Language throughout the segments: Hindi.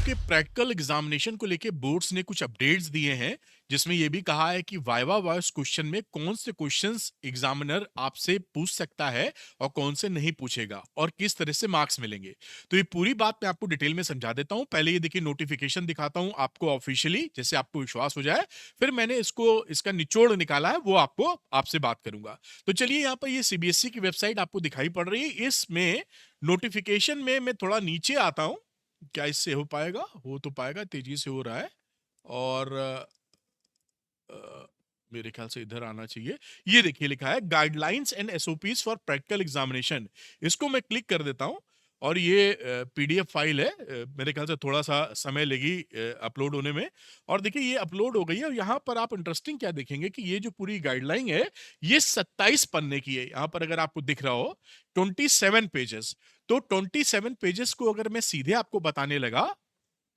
आपके प्रैक्टिकल एग्जामिनेशन को लेके बोर्ड्स ने कुछ अपडेट्स दिए हैं जिसमें ये भी कहा है कि वाइवा वॉइस क्वेश्चन में कौन से क्वेश्चंस एग्जामिनर आपसे पूछ सकता है और कौन से नहीं पूछेगा और किस तरह से मार्क्स मिलेंगे। तो ये पूरी बात मैं आपको डिटेल में समझा देता हूं। पहले ये देखिए नोटिफिकेशन दिखाता हूं आपको ऑफिशियली, जैसे आपको विश्वास हो जाए। फिर मैंने इसका निचोड़ निकाला है, वो आपको आपसे बात करूंगा। तो चलिए, यहाँ पर ये सीबीएसई की वेबसाइट आपको दिखाई पड़ रही है। इसमें नोटिफिकेशन में मैं थोड़ा नीचे आता हूं। क्या इससे हो पाएगा? हो तो पाएगा, तेजी से हो रहा है। और अ, मेरे ख्याल से इधर आना चाहिए। ये देखिए लिखा है guidelines and SOPs for practical examination. इसको मैं क्लिक कर देता हूं और ये पीडीएफ फाइल है। मेरे ख्याल से थोड़ा सा समय लेगी अपलोड होने में। और देखिए ये अपलोड हो गई है और यहाँ पर आप इंटरेस्टिंग क्या देखेंगे कि ये जो पूरी गाइडलाइन है ये 27 पन्ने की है। यहाँ पर अगर आपको दिख रहा हो 27 पेजेस। तो 27 पेजेस को अगर मैं सीधे आपको बताने लगा,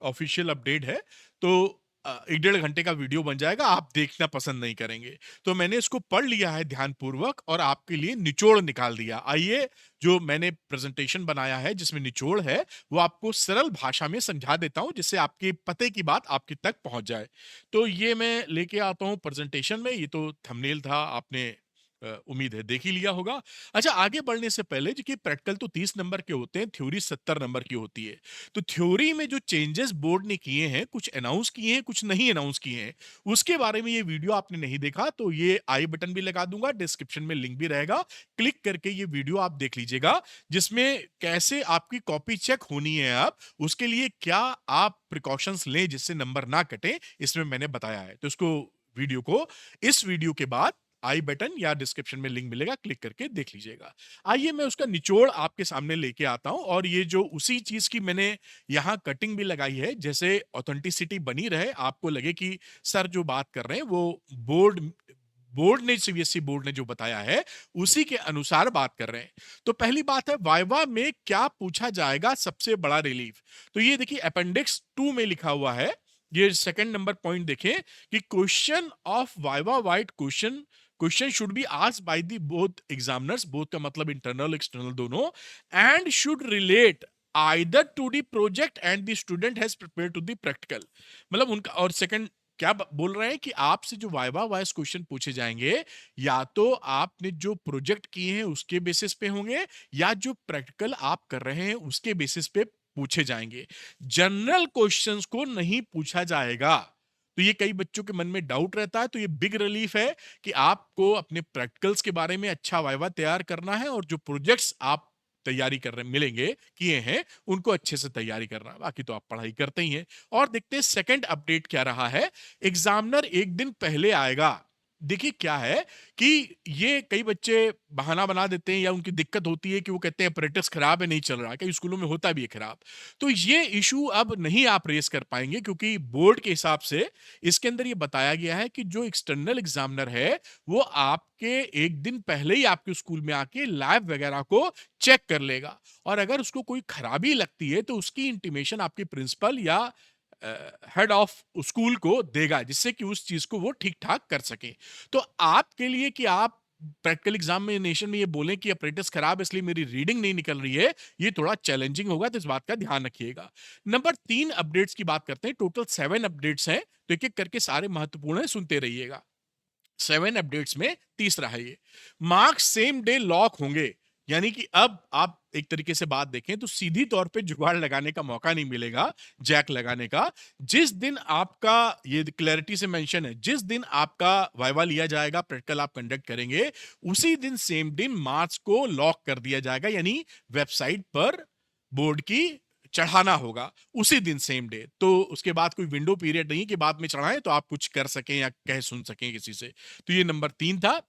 ऑफिशियल अपडेट है, तो 1 डेढ़ घंटे का वीडियो बन जाएगा, आप देखना पसंद नहीं करेंगे। तो मैंने इसको पढ़ लिया है ध्यानपूर्वक और आपके लिए निचोड़ निकाल दिया। आइए, जो मैंने प्रेजेंटेशन बनाया है जिसमें निचोड़ है वो आपको सरल भाषा में समझा देता हूं, जिससे आपके पते की बात आपके तक पहुंच जाए। तो ये मैं लेके आता हूं प्रेजेंटेशन में। ये तो थंबनेल था, आपने उम्मीद है देख ही लिया होगा। अच्छा, आगे बढ़ने से पहले, देखिए प्रैक्टिकल तो 30 नंबर के होते हैं, थ्योरी 70 नंबर की होती है। तो थ्योरी में जो चेंजेस बोर्ड ने किए हैं, कुछ अनाउंस किए हैं, कुछ नहीं अनाउंस किए हैं, उसके बारे में ये वीडियो आपने नहीं देखा तो ये आई बटन भी लगा दूंगा, डिस्क्रिप्शन में लिंक भी रहेगा। क्लिक करके ये वीडियो आप देख लीजिएगा, जिसमें कैसे आपकी कॉपी चेक होनी है। आप उसके लिए क्या आप प्रिकॉशंस लें जिससे नंबर ना कटे, इसमें मैंने बताया है। तो इसको, वीडियो को, इस वीडियो के बाद आई बटन या डिस्क्रिप्शन में लिंक मिलेगा, क्लिक करके देख लीजिएगा। आइए मैं उसका निचोड़ आपके सामने लेके आता हूं। और ये जो उसी चीज की मैंने यहां कटिंग भी लगाई है, जैसे ऑथेंटिसिटी बनी रहे, आपको लगे कि सर जो बात कर रहे हैं वो बोर्ड बोर्ड ने, सीबीएसई बोर्ड ने जो बताया है उसी के अनुसार बात कर रहे हैं। तो पहली बात है, वाइवा में क्या पूछा जाएगा, सबसे बड़ा रिलीफ। तो ये देखिए अपेंडिक्स 2 में लिखा हुआ है। ये सेकंड नंबर पॉइंट देखें कि question of viva voce question should be asked by the both examiners, both का मतलब इंटरनल एक्सटर्नल दोनों, and should relate either to the project and the student has prepared to the practical. मतलब उनका, और सेकंड क्या बोल रहे हैं कि आपसे जो वाइवा वाइस क्वेश्चन पूछे जाएंगे, या तो आपने जो प्रोजेक्ट किए हैं उसके बेसिस पे होंगे, या जो प्रैक्टिकल आप कर रहे हैं उसके बेसिस पे पूछे जाएंगे। जनरल क्वेश्चंस को नहीं पूछा जाएगा। तो ये कई बच्चों के मन में डाउट रहता है, तो ये बिग रिलीफ है कि आपको अपने प्रैक्टिकल्स के बारे में अच्छा वाइवा तैयार करना है, और जो प्रोजेक्ट्स आप तैयारी कर रहे मिलेंगे, किए हैं, उनको अच्छे से तैयारी करना है। बाकी तो आप पढ़ाई करते ही हैं। और देखते हैं सेकंड अपडेट क्या रहा है। एग्जामिनर एक दिन पहले आएगा। देखिए क्या है कि ये कई बच्चे बहाना बना देते हैं, या उनकी दिक्कत होती है कि वो कहते हैं अप्रेंटिस खराब है, नहीं चल रहा है। कई स्कूलों में होता भी है खराब। तो ये इशू अब नहीं आप रेस कर पाएंगे, क्योंकि बोर्ड के हिसाब से इसके अंदर ये बताया गया है कि जो एक्सटर्नल एग्जामिनर है वो आपके एक दिन पहले ही आपके स्कूल में आके लैब वगैरह को चेक कर लेगा। और अगर उसको कोई खराबी लगती है तो उसकी इंटीमेशन आपके प्रिंसिपल या हेड ऑफ स्कूल को देगा, जिससे कि उस चीज को वो ठीक ठाक कर सके। तो आपके लिए कि आप प्रैक्टिकल एग्जामिनेशन में ये बोलें कि अप्रेंटिस खराब है इसलिए मेरी रीडिंग नहीं निकल रही है, ये थोड़ा चैलेंजिंग होगा, तो इस बात का ध्यान रखिएगा। नंबर 3 अपडेट्स की बात करते हैं। टोटल 7 अपडेट्स हैं, तो एक एक करके सारे महत्वपूर्ण हैं, सुनते रहिएगा। 7 अपडेट्स में तीसरा है ये, मार्क्स सेम डे लॉक होंगे। यानी कि अब आप एक तरीके से बात देखें तो सीधी तौर पे जुगाड़ लगाने का मौका नहीं मिलेगा, जैक लगाने का। जिस दिन आपका, ये क्लैरिटी से मेंशन है, जिस दिन आपका वाइवा लिया जाएगा, प्रैक्टिकल आप कंडक्ट करेंगे, उसी दिन सेम दिन मार्क्स को लॉक कर दिया जाएगा। यानी वेबसाइट पर बोर्ड की चढ़ाना होगा उसी दिन सेम डे। तो उसके बाद कोई विंडो पीरियड नहीं कि बाद में चढ़ाएं तो आप कुछ कर सकें या कह सुन सकें किसी से। तो ये नंबर 3 था।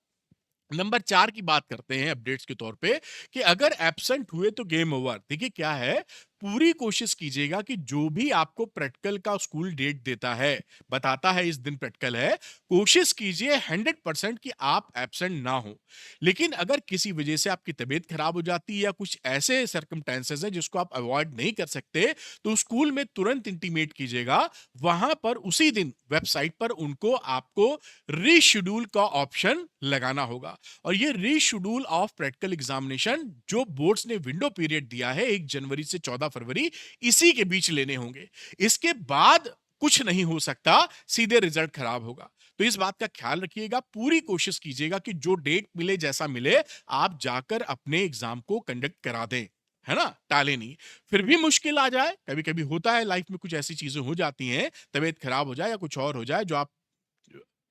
नंबर 4 की बात करते हैं अपडेट्स के तौर पे, कि अगर एब्सेंट हुए तो गेम ओवर। देखिए क्या है, पूरी कोशिश कीजिएगा कि जो भी आपको प्रैक्टिकल का स्कूल डेट देता है, बताता है इस दिन प्रैक्टिकल है, कोशिश कीजिए 100% कि आप एब्सेंट ना हो। लेकिन अगर किसी वजह से आपकी तबीयत खराब हो जाती है या कुछ ऐसे सर्कमस्टेंसेस हैं जिसको आप अवॉइड नहीं कर सकते, तो स्कूल में तुरंत इंटीमेट कीजिएगा। वहां पर उसी दिन वेबसाइट पर उनको आपको रीशेड्यूल का ऑप्शन लगाना होगा। और ये रीशेड्यूल ऑफ प्रैक्टिकल एग्जामिनेशन जो बोर्ड्स ने विंडो पीरियड दिया है 1 जनवरी से 14 फरवरी, इसी के बीच लेने होंगे। इसके बाद कुछ नहीं हो सकता, सीधे रिजल्ट खराब होगा। तो इस बात का ख्याल रखिएगा, पूरी कोशिश कीजिएगा कि जो डेट मिले जैसा मिले, आप जाकर अपने एग्जाम को कंडक्ट करा दें, है ना, टाले नहीं। फिर भी मुश्किल आ जाए, कभी कभी होता है लाइफ में, कुछ ऐसी चीजें हो जाती हैं, तबीयत खराब हो जाए या कुछ और हो जाए जो आप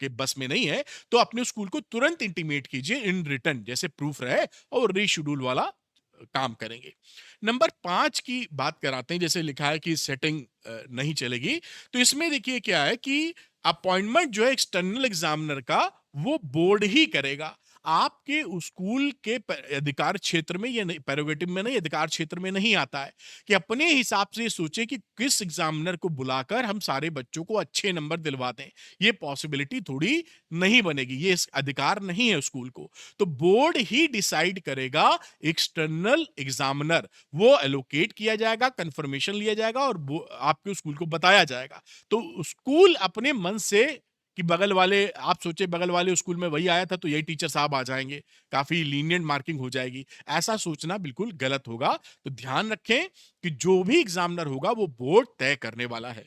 के बस में नहीं है, तो अपने स्कूल को तुरंत इंटीमेट कीजिए इन रिटर्न, जैसे प्रूफ रहे, और रीशेड्यूल वाला काम करेंगे। नंबर 5 की बात कराते हैं, जैसे लिखा है कि सेटिंग नहीं चलेगी, तो इसमें देखिए क्या है कि अपॉइंटमेंट जो है एक्सटर्नल एग्जामिनर का, वो बोर्ड ही करेगा। आपके स्कूल के अधिकार क्षेत्र में, ये प्रेरोगेटिव में नहीं, अधिकार क्षेत्र में नहीं आता है कि अपने हिसाब से सोचे कि किस एग्जामिनर को बुलाकर हम सारे बच्चों को अच्छे नंबर दिलवा दें। ये पॉसिबिलिटी थोड़ी नहीं बनेगी, ये इस अधिकार नहीं है स्कूल को। तो बोर्ड ही डिसाइड करेगा, एक्सटर्नल एग्जामिनर वो एलोकेट किया जाएगा, कंफर्मेशन लिया जाएगा और आपके स्कूल को बताया जाएगा। तो स्कूल अपने मन से कि बगल वाले, आप सोचे बगल वाले स्कूल में वही आया था तो यही टीचर साहब आ जाएंगे, काफी लीनियंट मार्किंग हो जाएगी, ऐसा सोचना बिल्कुल गलत होगा। तो ध्यान रखें कि जो भी एग्जामिनर होगा वो बोर्ड तय करने वाला है,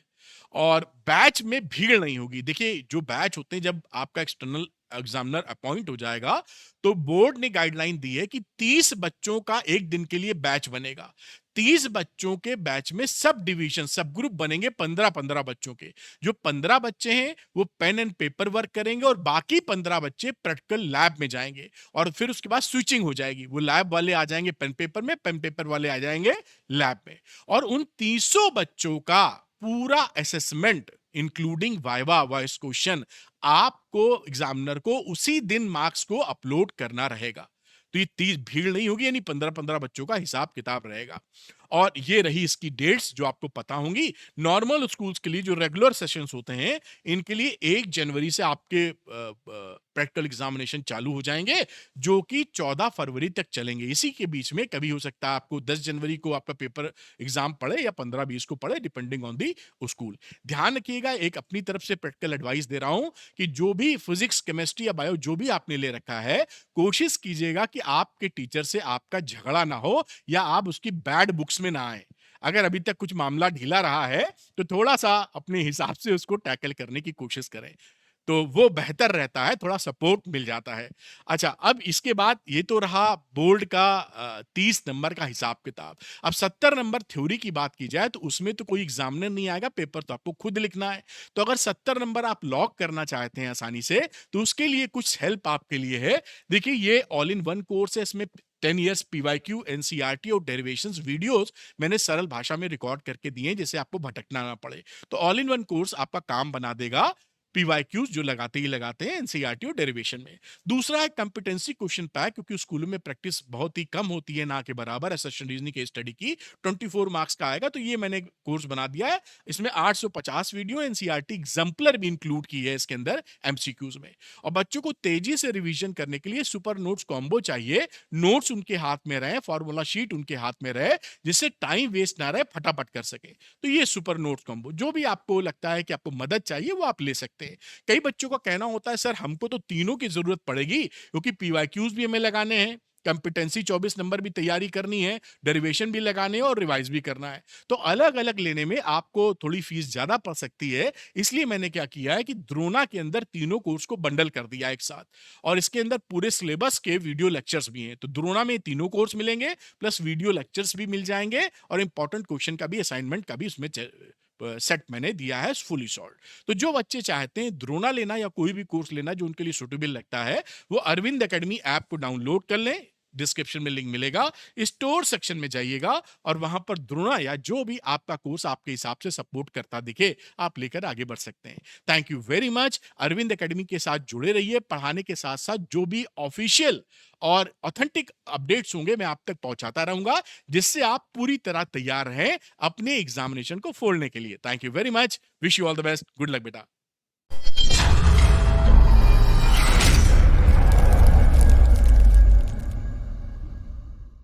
और बैच में भीड़ नहीं होगी। देखिए जो बैच होते हैं, जब आपका एक्सटर्नल एग्जामिनर अपॉइंट हो जाएगा, तो बोर्ड ने गाइडलाइन दी है कि 30 बच्चों का एक दिन के लिए बैच बनेगा। 30 बच्चों के बैच में सब डिवीजन, सब ग्रुप बनेंगे 15-15 बच्चों के। जो 15 बच्चे हैं वो पेन एंड पेपर वर्क करेंगे, और बाकी 15 बच्चे प्रैक्टिकल लैब में जाएंगे, और फिर उसके बाद स्विचिंग हो जाएगी, वो लैब वाले आ जाएंगे पेन पेपर में, पेन पेपर वाले आ जाएंगे लैब में। और उन 300 बच्चों का पूरा assessment including viva, voice question, आपको एग्जामिनर को उसी दिन मार्क्स को अपलोड करना रहेगा। तो ये 30 भीड़ नहीं होगी, यानी 15-15 बच्चों का हिसाब किताब रहेगा। और ये रही इसकी डेट्स जो आपको पता होंगी। नॉर्मल स्कूल्स के लिए जो रेगुलर सेशंस होते हैं, इनके लिए 1 जनवरी से आपके प्रैक्टिकल एग्जामिनेशन चालू हो जाएंगे, जो कि 14 फरवरी तक चलेंगे। इसी के बीच में कभी हो सकता है आपको 10 जनवरी को आपका पेपर एग्जाम पड़े या 15-20 को पड़े, डिपेंडिंग ऑन दी स्कूल। ध्यान रखिएगा, एक अपनी तरफ से प्रैक्टिकल एडवाइस दे रहा हूं कि जो भी फिजिक्स, केमिस्ट्री या बायो जो भी आपने ले रखा है, कोशिश कीजिएगा कि आपके टीचर से आपका झगड़ा ना हो, या आप उसकी बैड बुक्स में ना आए। अगर अभी तक कुछ मामला ढीला रहा है, तो थोड़ा सा अपने हिसाब से उसको टैकल करने की कोशिश करें, तो वो बेहतर रहता है, थोड़ा सपोर्ट मिल जाता है। अच्छा, अब इसके बाद ये तो रहा बोर्ड का 30 नंबर का हिसाब किताब। अब 70 नंबर थ्योरी की बात की जाए, तो उसमें तो कोई एग्जामिनर नहीं आएगा, पेपर तो आपको खुद लिखना है। तो अगर 70 नंबर आप लॉक करना चाहते हैं आसानी से, तो उसके लिए कुछ हेल्प आपके लिए है। देखिए ये ऑल इन वन कोर्स है, इसमें 10 इयर्स पीवाईक्यू, एनसीईआरटी और डेरिवेशंस वीडियोस मैंने सरल भाषा में रिकॉर्ड करके दिए हैं, जिससे आपको भटकना ना पड़े। तो ऑल इन वन कोर्स आपका काम बना देगा, पीवाईक्यूज जो लगाते ही लगाते हैं एनसीईआरटी और डेरिवेशन में। दूसरा है कॉम्पिटेंसी क्वेश्चन पैक, क्योंकि स्कूलों में प्रैक्टिस बहुत ही कम होती है, ना के बराबर एसेशन रीजनिंग केस स्टडी की 24 मार्क्स का आएगा, तो ये मैंने कोर्स बना दिया है। इसमें 850 वीडियो, एनसीईआरटी एग्जाम्पलर भी इंक्लूड की है इसके अंदर एमसीक्यूज में। और बच्चों को तेजी से रिवीजन करने के लिए सुपर नोट्स कॉम्बो चाहिए, नोट्स उनके हाथ में रहे, फॉर्मूला शीट उनके हाथ में रहे, जिससे टाइम वेस्ट ना रहे, फटाफट कर सके। तो ये सुपर नोट्स कॉम्बो, जो भी आपको लगता है कि आपको मदद चाहिए, वो आप ले सकते हैं। कई बच्चों का कहना होता है सर हमको तो तीनों की जरूरत पड़ेगी, क्योंकि पीवाईक्यूज भी हमें लगाने हैं, कंपिटेंसी 24 नंबर भी तैयारी करनी है, डेरिवेशन भी लगाने हैं और रिवाइज भी करना है। तो अलग अलग लेने में आपको थोड़ी फीस ज्यादा पड़ सकती है। इसलिए मैंने क्या किया है कि द्रोणा के अंदर तीनों कोर्स को बंडल कर दिया एक साथ, और इसके अंदर पूरे सिलेबस के वीडियो लेक्चर्स भी हैं। तो द्रोणा में तीनों कोर्स मिलेंगे, प्लस वीडियो लेक्चर्स भी मिल जाएंगे, और इंपॉर्टेंट क्वेश्चन का भी, असाइनमेंट का भी उसमें सेट मैंने दिया है फुली सॉल्व। तो जो बच्चे चाहते हैं द्रोणा लेना या कोई भी कोर्स लेना जो उनके लिए सुटेबल लगता है, वो अरविंद एकेडमी ऐप को डाउनलोड कर लें, डिस्क्रिप्शन में लिंक मिलेगा, स्टोर सेक्शन में जाइएगा, और वहां पर द्रोणा या जो भी आपका कोर्स आपके हिसाब से सपोर्ट करता दिखे, आप लेकर आगे बढ़ सकते हैं। Thank you very much. Arvind academy के साथ जुड़े रहिए, पढ़ाने के साथ साथ जो भी ऑफिशियल और ऑथेंटिक अपडेट्स होंगे मैं आप तक पहुंचाता रहूंगा, जिससे आप पूरी तरह तैयार रहें अपने एग्जामिनेशन को फोड़ने के लिए। Thank you very much, wish you all the best, good luck बेटा।